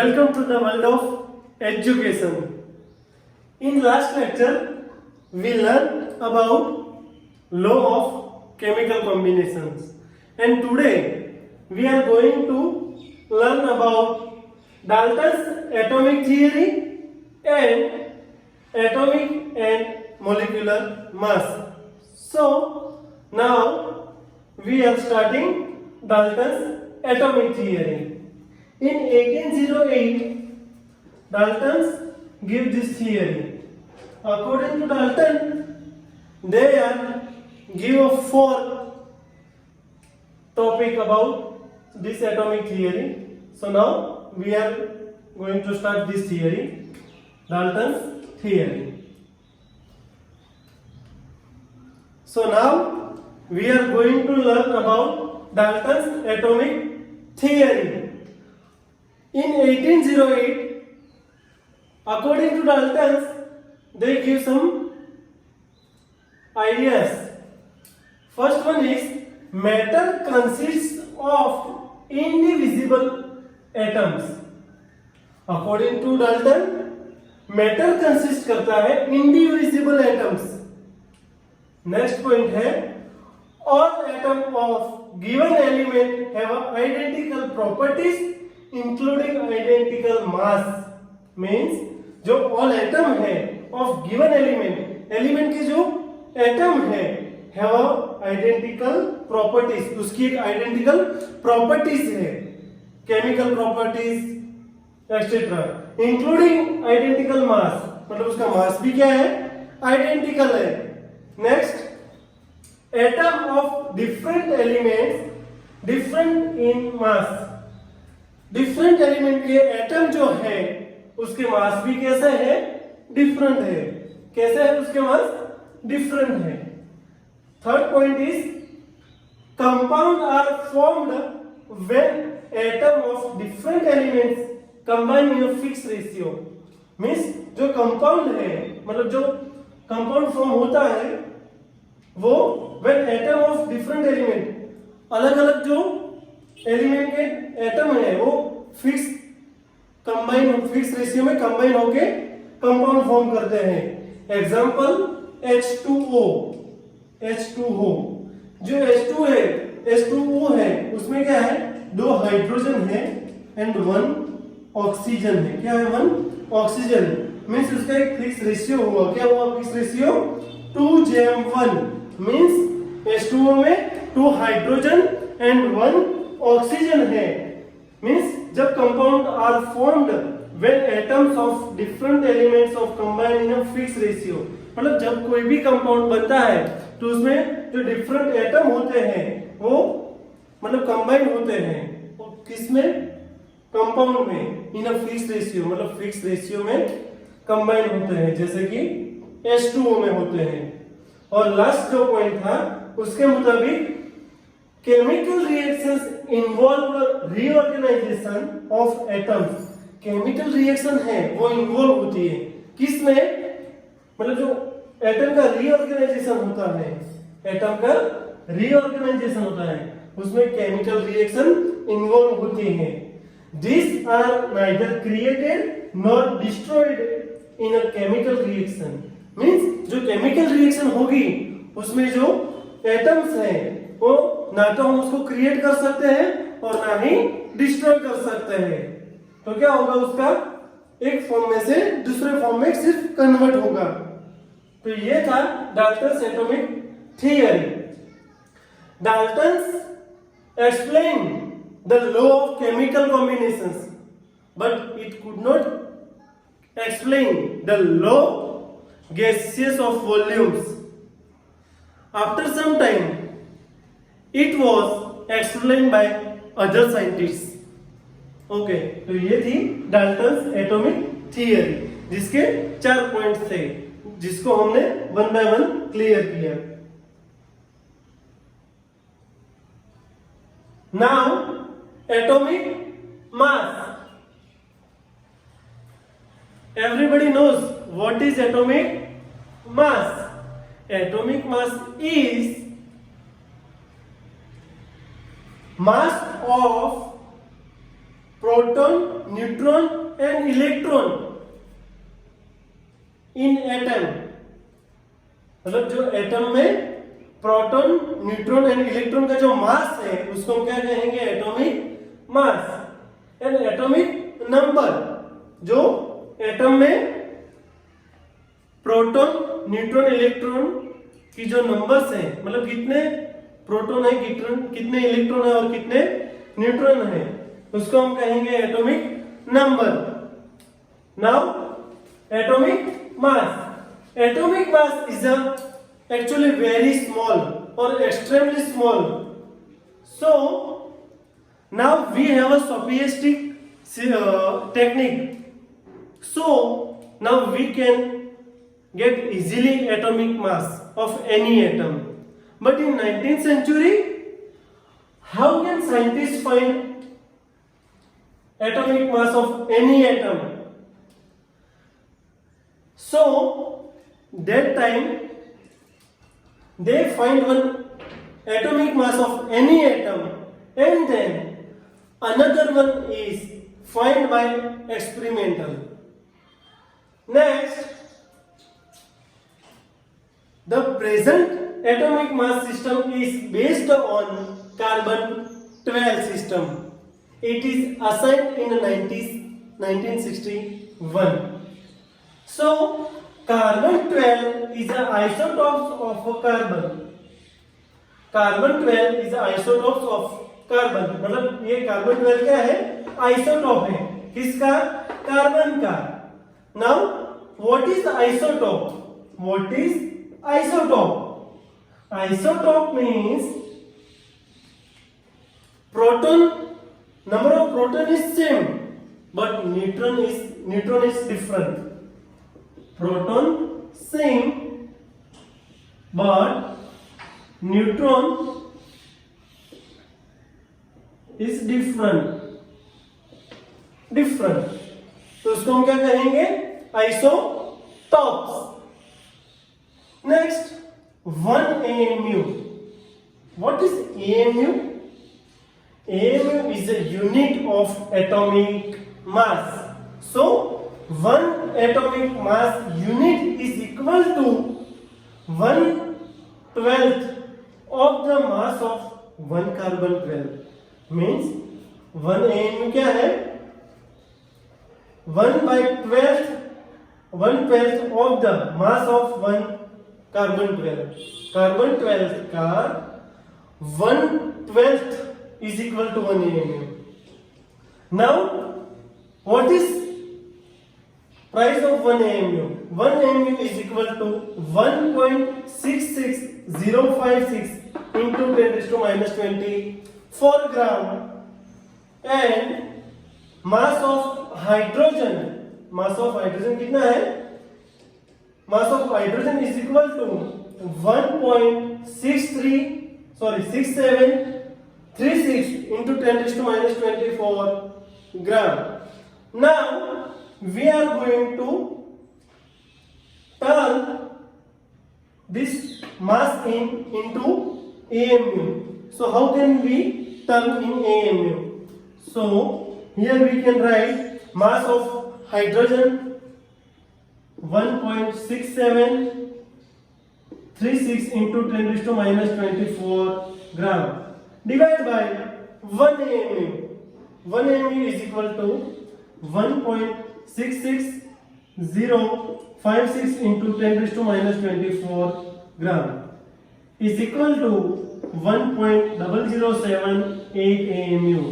Welcome to the world of education. In last lecture, we learned about law of chemical combinations, and today we are going to learn about Dalton's atomic theory and atomic and molecular mass. So now we are starting Dalton's atomic theory. In 1808, Dalton gave this theory. According to Dalton, there give four topic about this atomic theory. So now we are going to start this theory, Dalton's theory. So now we are going to learn about Dalton's atomic theory. In 1808, according to Dalton's, they give some ideas. First one is matter consists of indivisible atoms. According to Dalton, matter consists करता है indivisible atoms. Next point है all atoms of given element have identical properties including identical mass. Means जो all atom है of given element, element के जो atom है have identical properties, उसकी एक identical properties है, chemical properties etc. including identical mass, मतलब उसका mass भी क्या है, identical है. Next, atom of different elements different in mass. Different element के एटम जो है उसके मास भी कैसे है, डिफरेंट है. कैसे है उसके मास, डिफरेंट है. Third point is compound are formed when atom of different elements combine in a fix ratio. Means जो कंपाउंड है, मतलब जो कंपाउंड फॉर्म होता है वो when atom of different element, अलग अलग जो एलिमेंट के एटम है वो फिक्स कंबाइन, फिक्स रेशियो में कंबाइन होके कंपाउंड फॉर्म करते हैं. Example H2O. H2O जो H2 है, H2O है, उसमें क्या है, दो हाइड्रोजन है एंड वन ऑक्सीजन है. क्या है, वन ऑक्सीजन. मींस उसका एक फिक्स रेशियो हुआ. क्या हुआ फिक्स रेशियो, 2:1. मींस H2O में 2 हाइड्रोजन एंड 1 ऑक्सीजन है. मींस जब compound are formed when atoms of different elements of combine in a fix ratio, मतलब जब कोई भी कंपाउंड बनता है तो उसमें जो डिफरेंट एटम होते हैं वो मतलब कंबाइन होते हैं. किसमें, कंपाउंड में, इन अ फिक्स रेशियो, मतलब फिक्स रेशियो में कंबाइन होते हैं, जैसे कि H2O में होते हैं. और लास्ट जो पॉइंट था उसके मुताबिक chemical reactions involve reorganization of atoms. chemical reaction है वो involve होती है किसमें, मतलब जो एटम का रीऑर्गेनाइजेशन होता है, एटम का रीऑर्गेनाइजेशन होता है उसमें केमिकल रिएक्शन इन्वॉल्व होती है. These are neither created nor destroyed in a chemical reaction. Means जो केमिकल रिएक्शन होगी उसमें जो एटम्स हैं वो ना तो हम उसको क्रिएट कर सकते हैं और ना ही डिस्ट्रॉय कर सकते हैं. तो क्या होगा, उसका एक फॉर्म में से दूसरे फॉर्म में सिर्फ कन्वर्ट होगा. तो ये था Dalton's atomic theory. Dalton's explain the law of chemical combinations but it could not explain the law gaseous of volumes. After some time it was explained by other scientists. Okay, तो ये थी Dalton's atomic theory जिसके 4 points थे जिसको हमने one by one clear किया. Now atomic mass. Everybody knows what is atomic mass. Atomic mass is mass of proton, neutron and electron in atom. मतलब जो एटम में प्रोटॉन, न्यूट्रॉन एंड इलेक्ट्रॉन का जो मास है उसको हम क्या कहेंगे? Atomic mass and atomic number. जो एटम में प्रोटॉन, न्यूट्रॉन, इलेक्ट्रॉन की जो नंबर्स हैं, मतलब कितने प्रोटॉन है, कितने इलेक्ट्रॉन है और कितने न्यूट्रॉन है, उसको हम कहेंगे atomic number. Now atomic mass. Atomic mass is actually very small or extremely small. So now we have a sophistic technique. So now we can get easily atomic mass of any atom. But in 19th century, how can scientists find atomic mass of any atom? So that time they find one atomic mass of any atom and then another one is find by experimental. Next, the present atomic mass system is based on carbon-12 system. It is assigned in 1961. So carbon-12 is an isotope of carbon. Carbon-12 is isotopes of carbon. मतलब ये carbon-12 क्या है? Isotope है। किसका? Carbon का। Now what is isotope? What is isotope? Isotope means proton, number of proton is same but neutron is different. Proton same but neutron is different. तो उसको हम क्या कहेंगे? Isotopes. Next, 1 AMU. What is AMU? AMU is a unit of atomic mass. So 1 atomic mass unit is equal to 1/12 of the mass of 1 carbon-12. Means 1 AMU क्या है? 1/12 of the mass of 1 carbon-12. Carbon-12 का 1/12 is equal to 1 AMU. Now what is price of 1 AMU? 1 AMU is equal to 1.66056 into 10⁻24 gram and mass of hydrogen कितना है? Mass of hydrogen is equal to 1.6736 into 10⁻24 gram. Now we are going to turn this mass into AMU. So how can we turn in AMU? So here we can write mass of hydrogen 1.6736 into 10⁻24 gram divided by 1 AMU. 1 AMU is equal to 1.66056 into 10⁻24 gram is equal to 1.0078 AMU.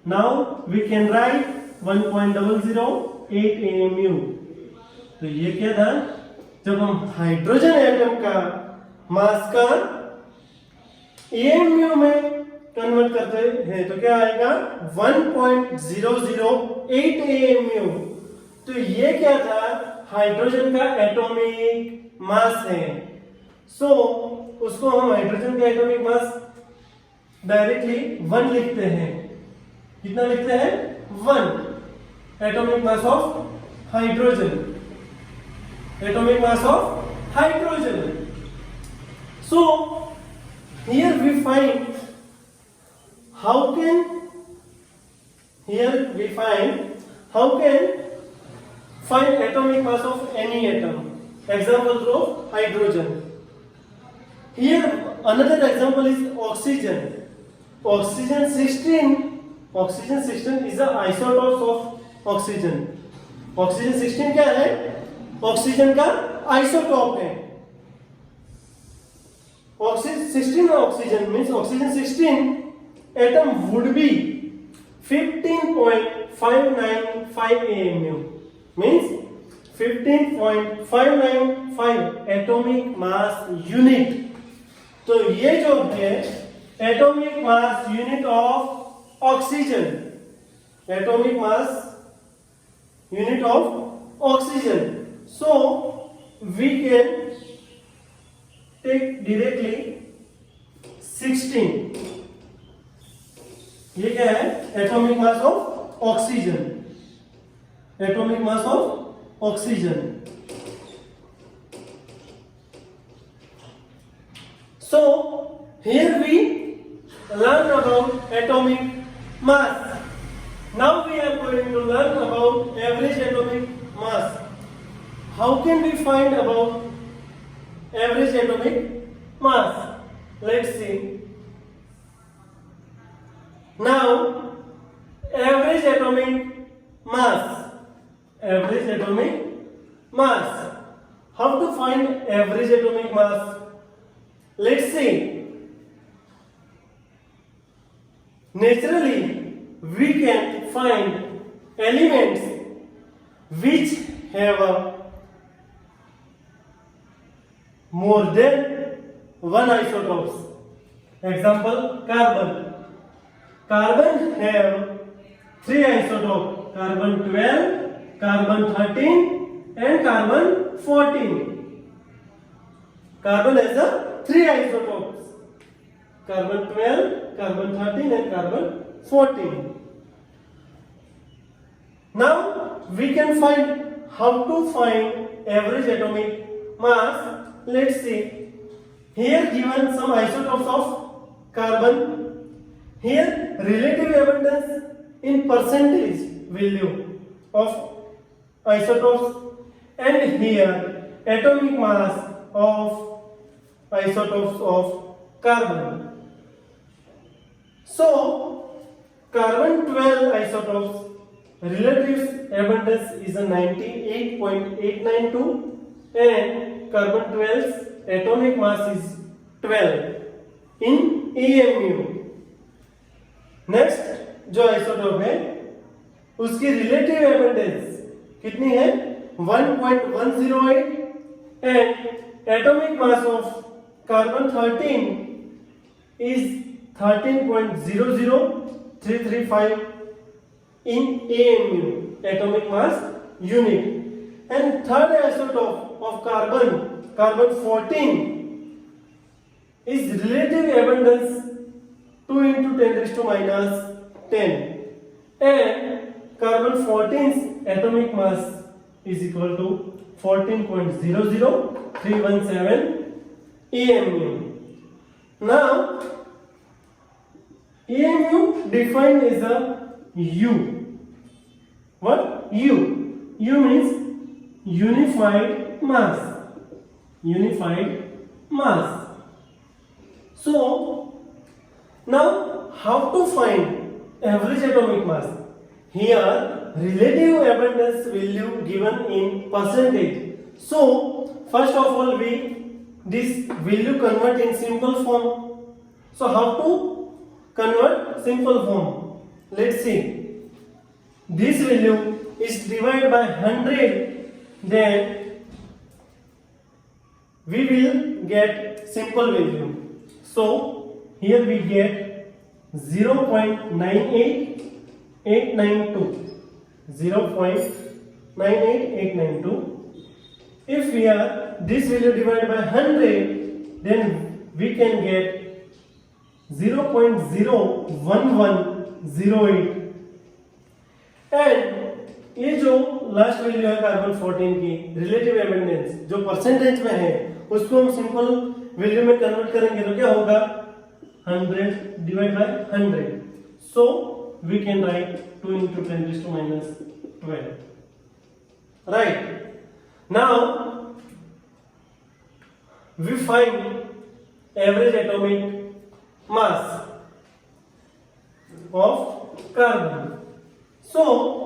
Now we can write 1.008 AMU. तो ये क्या था? जब हम hydrogen atom का मास का AMU में convert करते हैं तो क्या आएगा? 1.008 AMU. तो ये क्या था? हाइड्रोजन का एटॉमिक मास है। सो उसको हम हाइड्रोजन का एटॉमिक मास डायरेक्टली 1 लिखते हैं। कितना लिखते हैं? 1 atomic mass of hydrogen. Atomic mass of hydrogen. So here we find how can here we find how can find atomic mass of any atom. Example of hydrogen. Here another example is oxygen. Oxygen 16 is the isotopes of oxygen. Oxygen 16 क्या है? Oxygen का isotope है. Oxygen 16 oxygen means oxygen 16 atom would be 15.595 AMU, means 15.595 atomic mass unit. तो ये जो है atomic mass unit of oxygen, atomic mass unit of oxygen. So we can take directly 16. ये क्या है? Atomic mass of oxygen. Atomic mass of oxygen. So here we learn about atomic mass. Now we are going to learn about average atomic mass. How can we find about average atomic mass? Let's see. Now average atomic mass. Average atomic mass. How to find average atomic mass? Let's see. Naturally we can find elements which have a more than one isotopes. Example, carbon. Carbon have 3 isotopes: carbon 12, carbon 13 and carbon 14. Carbon has a 3 isotopes: carbon 12, carbon 13 and carbon 14. Now we can find how to find average atomic mass. Let's see. Here given some isotopes of carbon. Here relative abundance in percentage value of isotopes, and here atomic mass of isotopes of carbon. So carbon 12 isotopes relative abundance is a 98.892 and carbon 12's atomic mass is 12 in AMU. Next जो isotope है उसकी relative abundance कितनी है? 1.108 and atomic mass of carbon 13 is 13.00335 in AMU, atomic mass unit. And third isotope of carbon 14 is relative abundance 2 into 10 raised to minus 10, and carbon 14's atomic mass is equal to 14.00317 AMU. Now AMU defined as a U. What? U. U means unified mass. Unified mass. So now how to find average atomic mass? Here relative abundance value given in percentage. So first of all we this value convert in simple form. So how to convert simple form? Let's see. This value is divided by 100, then we will get simple value. So here we get 0.98892. 0.98892. If we are this value divided by 100, then we can get 0.01108. And ये जो last value है carbon 14 की relative abundance जो percentage में है उसको हम simple value में कन्वर्ट करेंगे तो क्या होगा 100 divide by 100. So we can write 2 into 10 raised to minus 12. Right. Now we find average atomic mass of carbon. So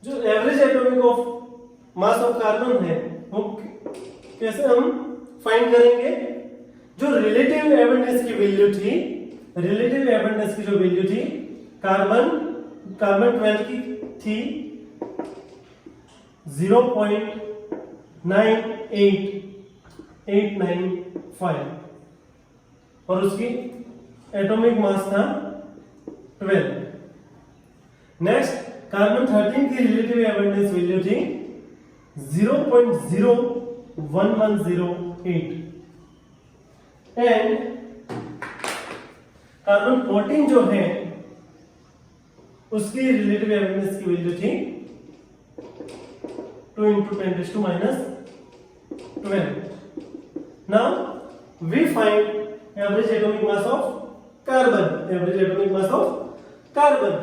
जो average atomic of mass of carbon है वो कैसे हम फाइंड करेंगे? जो रिलेटिव एबंडेंस की वैल्यू थी, रिलेटिव एबंडेंस की जो वैल्यू थी कार्बन 12 की थी 0.98895 और उसकी एटॉमिक मास था 12. नेक्स्ट कार्बन 13 की रिलेटिव एबंडेंस वैल्यू थी 0.01108 एंड कार्बन 14 जो है उसकी रिलेटिव एबंडेंस की वैल्यू थी 2 into 10 raised to minus 12. Now we find average atomic mass of carbon. Average atomic mass of carbon.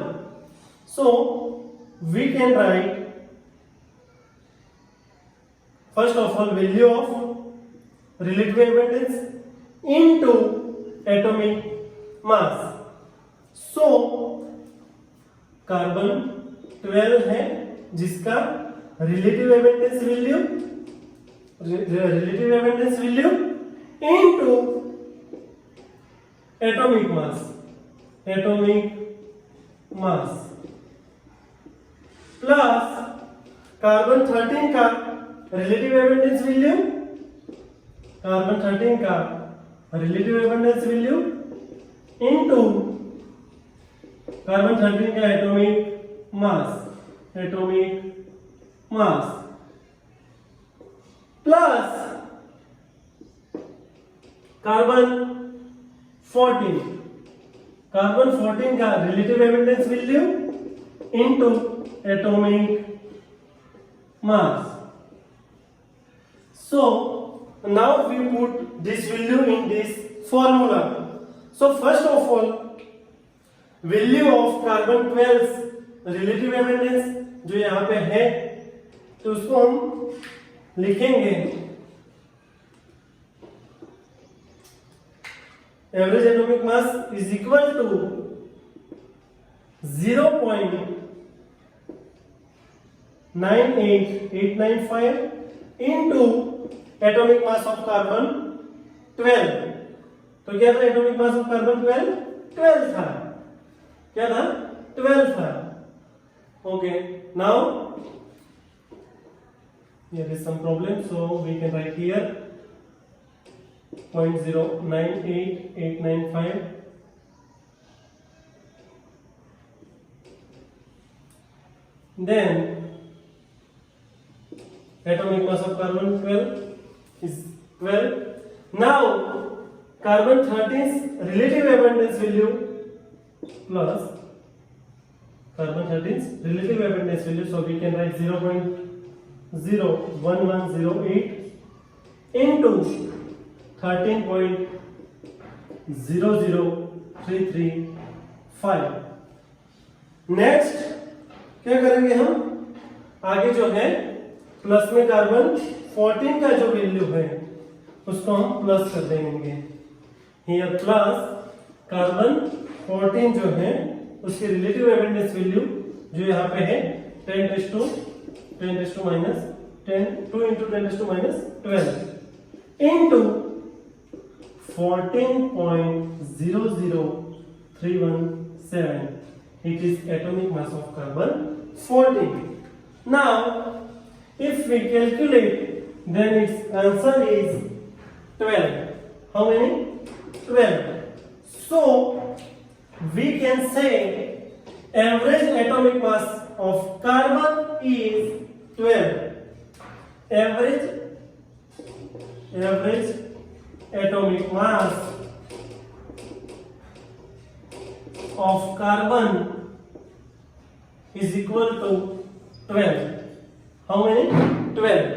So we can write first of all value of relative abundance into atomic mass. So carbon 12 है जिसका relative abundance value into atomic mass plus carbon 13 का relative abundance value into carbon 13 का atomic mass plus carbon 14 का relative abundance value into atomic mass. So now we put this value in this formula. So first of all value of carbon 12 relative abundance जो यहाँ पे है तो उसको हम लिखेंगे average atomic mass is equal to 0.98895 into atomic mass of carbon 12. तो क्या था एटॉमिक मास ऑफ कार्बन 12 था. क्या था? 12 था. Okay, now here is some problem, so we can write here 0.098895 then atomic mass of carbon 12 is 12. Now carbon 13's relative abundance value plus carbon 13's relative abundance value, so we can write 0.01108 into 13.00335. Next क्या करेंगे हम? आगे जो है plus में carbon 14 का जो value है उसको हम प्लस कर देंगे. हियर प्लस कार्बन 14 जो है उसकी रिलेटिव एबंडेंस वैल्यू जो यहाँ पे है 2 into 10 raised to minus 12 into 14.00317. It is atomic mass of carbon 14. Now if we calculate then its answer is 12. How many? 12. So we can say average atomic mass of carbon is 12. Average atomic mass of carbon is equal to 12. How many? 12.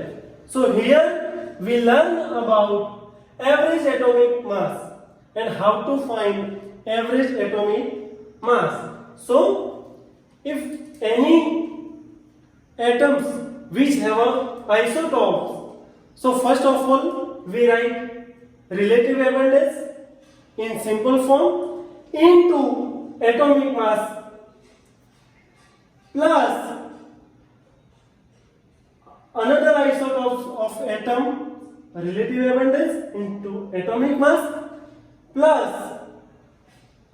So here we learn about average atomic mass and how to find average atomic mass. So, if any atoms which have a isotopes, so first of all we write relative abundance in simple form into atomic mass plus another isotopes of atom relative abundance into atomic mass plus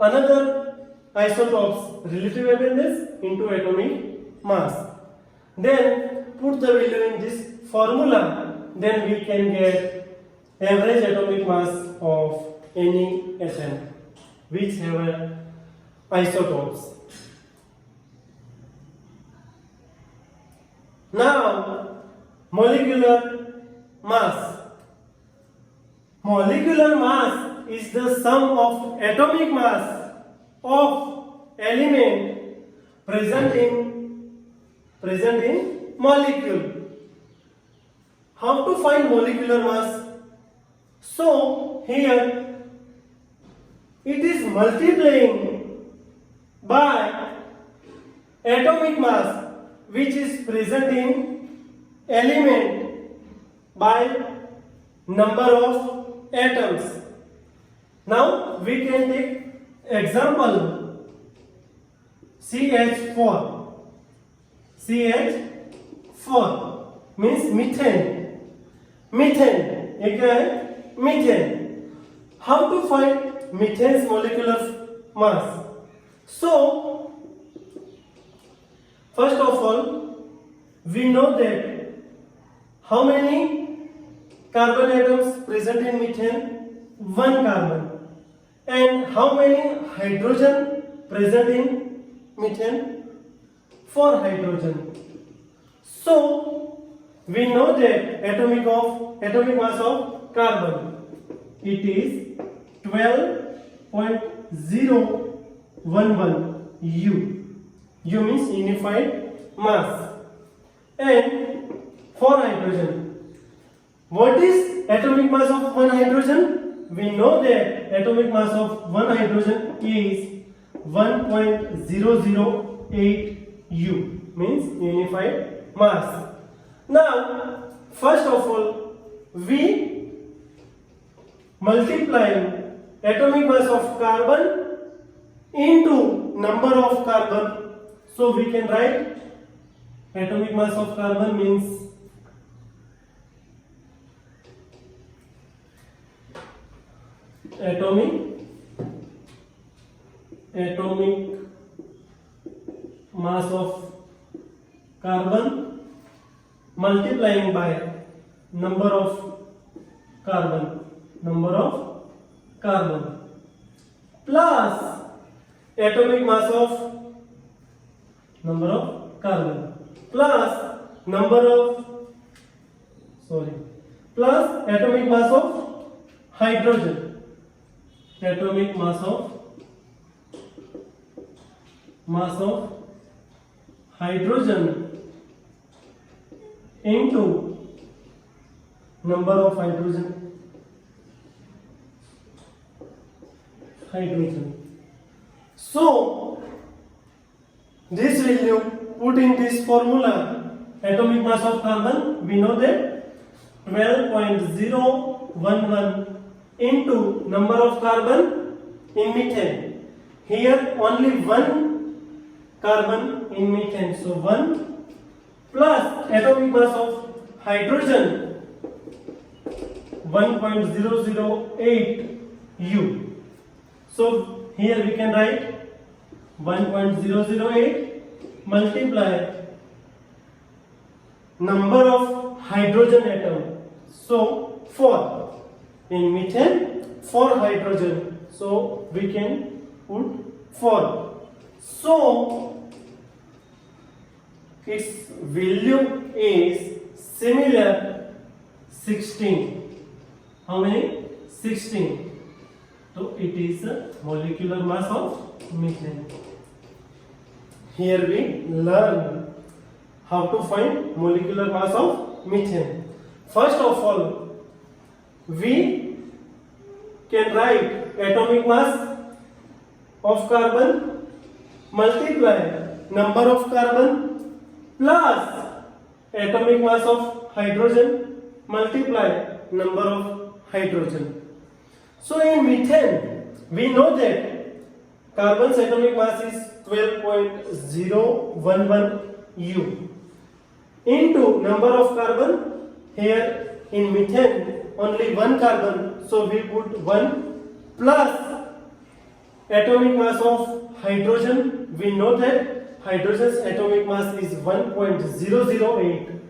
another isotopes relative abundance into atomic mass. Then put the value in this formula, then we can get average atomic mass of any atom which have isotopes. Now, molecular mass. Molecular mass is the sum of atomic mass of element present in molecule. How to find molecular mass? So here it is multiplying by atomic mass which is present in element by number of atoms. Now we can take example CH4. CH4 means methane. Methane, ये क्या है? Methane. How to find methane's molecular mass? So, first of all, we know that how many carbon atoms present in methane? One carbon. And how many hydrogen present in methane? 4 hydrogen. So we know that atomic mass of carbon, it is 12.011 U. U means unified mass. And for hydrogen, what is atomic mass of one hydrogen? We know that atomic mass of one hydrogen is 1.008 U, means unified mass. Now, first of all, we multiply atomic mass of carbon into number of carbon. So we can write atomic mass of carbon means atomic mass of carbon multiplying by number of carbon plus atomic mass of number of carbon plus atomic mass of hydrogen. Atomic mass of hydrogen into number of hydrogen. So this value put in this formula, atomic mass of carbon, we know that 12.011 into number of carbon in methane. Here only one carbon in methane, so 1 plus atomic mass of hydrogen 1.008 U. So here we can write 1.008 multiply number of hydrogen atom. So 4 in methane, 4 hydrogen. So we can put 4. So its value is similar 16. How many? 16. So it is a molecular mass of methane. Here we learn how to find molecular mass of methane. First of all, we can write atomic mass of carbon multiply number of carbon plus atomic mass of hydrogen multiply number of hydrogen. So in methane, we know that carbon's atomic mass is 12.011 U into number of carbon. Here in methane only one carbon, so we put 1 plus atomic mass of hydrogen. We know that hydrogen's atomic mass is 1.008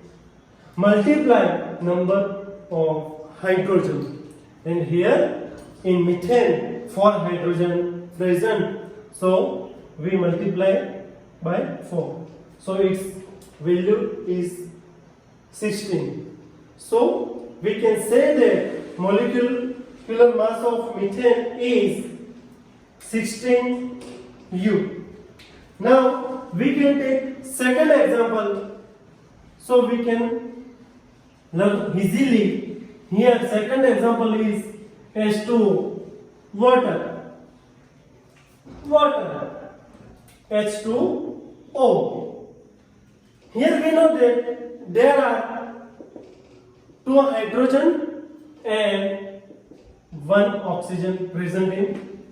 multiply number of hydrogen. And here in methane 4 hydrogen present, so we multiply by 4, so its value is 16. So we can say that molecular mass of methane is 16 U. Now we can take second example, so we can learn easily. Here second example is H2O, water, H2O. Here we know that there are 2 hydrogen and 1 oxygen present in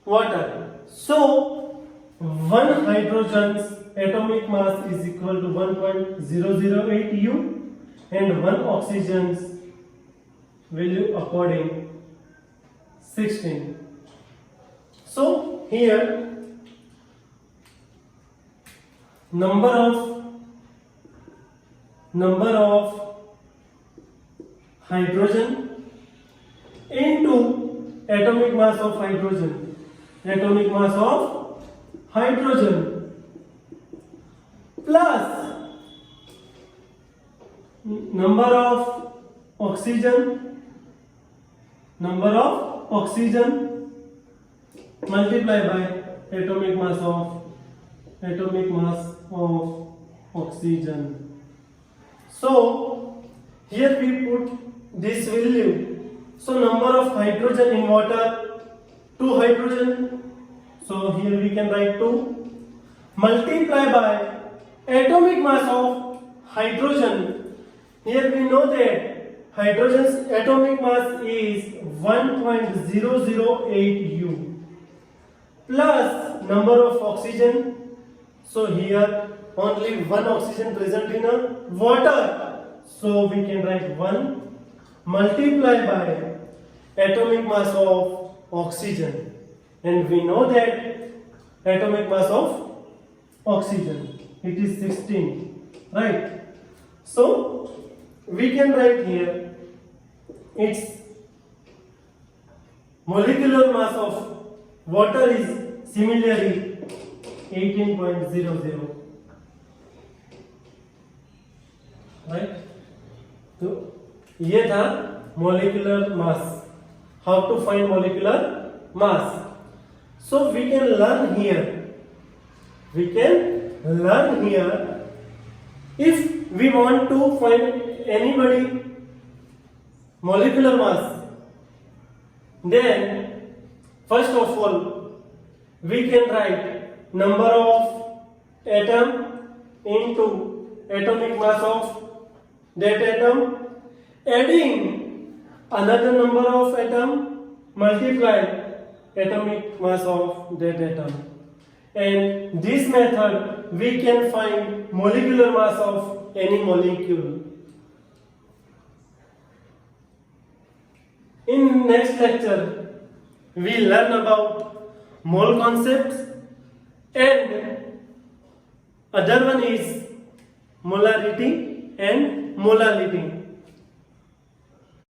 water. So 1 hydrogen's atomic mass is equal to 1.008 U and 1 oxygen's value according 16. So here number of hydrogen into atomic mass of hydrogen plus number of oxygen multiply by atomic mass of oxygen. So here we put this value. So number of hydrogen in water 2 hydrogen, so here we can write 2 multiply by atomic mass of hydrogen. Here we know that hydrogen's atomic mass is 1.008 U plus number of oxygen. So here only 1 oxygen present in a water, so we can write 1 multiply by atomic mass of oxygen, and we know that atomic mass of oxygen, it is 16, right? So we can write here its molecular mass of water is similarly 18.00, right? तो ये था molecular mass. How to find molecular mass? So we can learn here. If we want to find anybody molecular mass, then first of all we can write number of atom into atomic mass of that atom, adding another number of atom multiply atomic mass of that atom. And this method we can find molecular mass of any molecule. In next lecture we learn about mole concepts, and other one is molarity and molality.